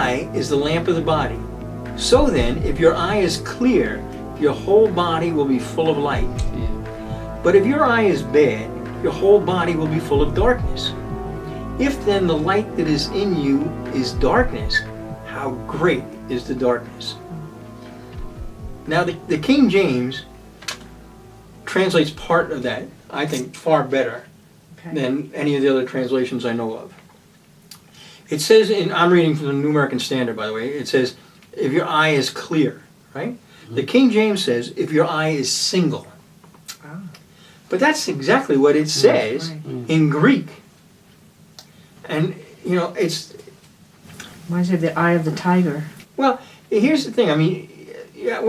eye is the lamp of the body. So then, if your eye is clear, your whole body will be full of light. Yeah. But if your eye is bad, your whole body will be full of darkness. If then the light that is in you is darkness, how great is the darkness? Now the King James translates part of that, I think, far better than any of the other translations I know of. It says, I'm reading from the New American Standard, by the way, it says, if your eye is clear, right? Mm-hmm. The King James says, if your eye is single. Oh. But that's exactly what it says in Greek. And, you know, it's... Reminds me of the eye of the tiger. Well, here's the thing. I mean, yeah,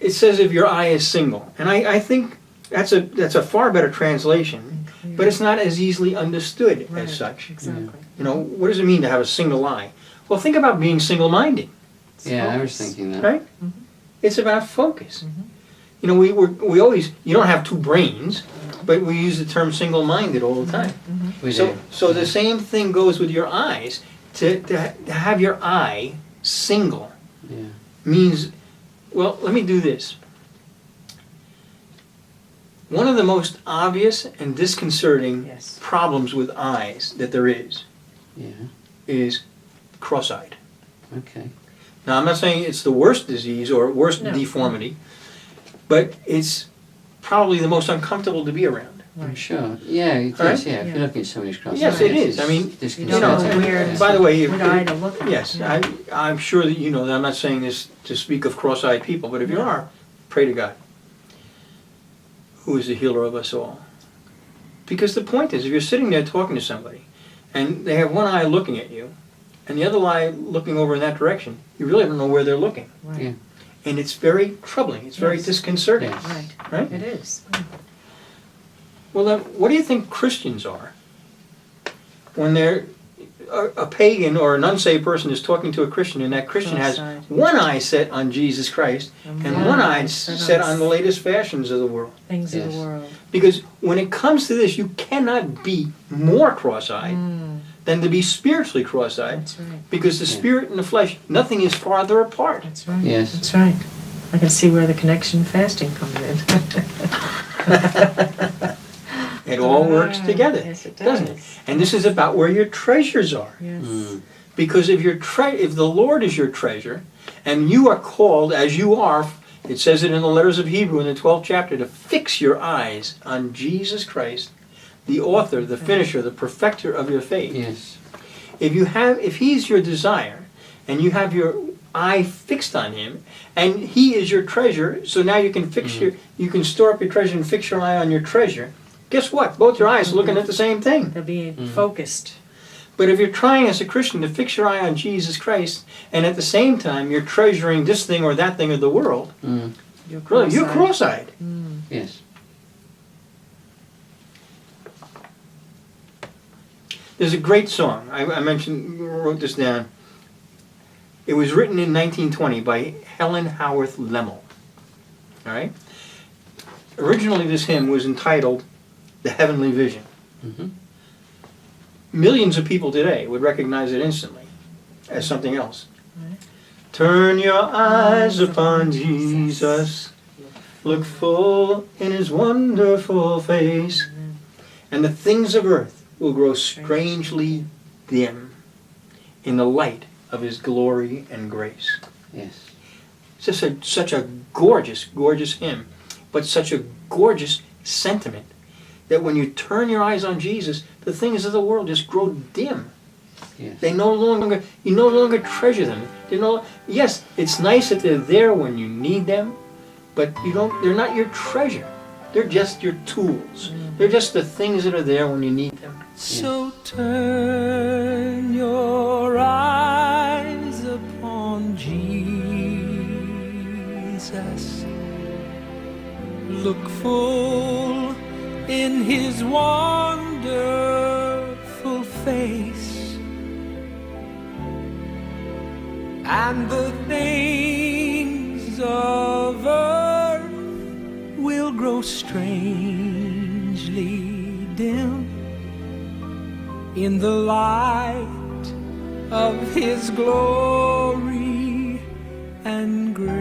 it says if your eye is single. And I think that's a far better translation. But it's not as easily understood as such. Exactly. You know, what does it mean to have a single eye? Well, think about being single-minded. Yeah, I was thinking that. Right? Mm-hmm. It's about focus. Mm-hmm. You know, we always, you don't have two brains, but we use the term single-minded all the time. Mm-hmm. So the same thing goes with your eyes. To have your eye single means, well, let me do this. One of the most obvious and disconcerting problems with eyes that there is cross-eyed. Okay. Now, I'm not saying it's the worst disease or worst deformity, but it's probably the most uncomfortable to be around. I'm sure. Yeah, it is, yeah. If you're looking at somebody's cross-eyed. Yes, it is. I mean, you don't know where, by the way, eye to look at. Yes, I'm sure that you know that I'm not saying this to speak of cross-eyed people, but if you are, pray to God, who is the healer of us all. Because the point is, if you're sitting there talking to somebody, and they have one eye looking at you, and the other eye looking over in that direction, you really don't know where they're looking. Right. Yeah. And it's very troubling. It's very disconcerting. Yes. Right? It is. Well, then, what do you think Christians are when they're a pagan or an unsaved person is talking to a Christian, and that Christian has one eye set on Jesus Christ and one eye set on the latest fashions of the world? Things of the world. Because when it comes to this, you cannot be more cross-eyed than to be spiritually cross-eyed. That's right. Because the spirit and the flesh, nothing is farther apart. That's right. Yes. That's right. I can see where the connection fasting comes in. It all works together, yes, it doesn't it? And this is about where your treasures are. Yes. Because if the Lord is your treasure, and you are called, as you are, it says it in the letters of Hebrew in the 12th chapter, to fix your eyes on Jesus Christ, the author, the finisher, the perfecter of your faith. Yes. If He's your desire, and you have your eye fixed on Him, and He is your treasure, so now you can you can store up your treasure and fix your eye on your treasure. Guess what? Both your eyes are looking at the same thing. They're being focused. But if you're trying as a Christian to fix your eye on Jesus Christ, and at the same time you're treasuring this thing or that thing of the world, you're cross-eyed. Yes. There's a great song. I wrote this down. It was written in 1920 by Helen Howarth Lemmel. All right? Originally, this hymn was entitled The Heavenly Vision. Mm-hmm. Millions of people today would recognize it instantly as something else. Right. Turn your eyes upon Jesus, look full in His wonderful face, and the things of earth will grow strangely dim in the light of His glory and grace. Yes. It's just such a gorgeous, gorgeous hymn, but such a gorgeous sentiment that when you turn your eyes on Jesus, the things of the world just grow dim. Yes. You no longer treasure them. Yes, it's nice that they're there when you need them, but they're not your treasure. They're just your tools. They're just the things that are there when you need them. So turn your eyes upon Jesus. Look full in His wonderful face, and the things of earth will grow strangely dim in the light of of His glory and grace.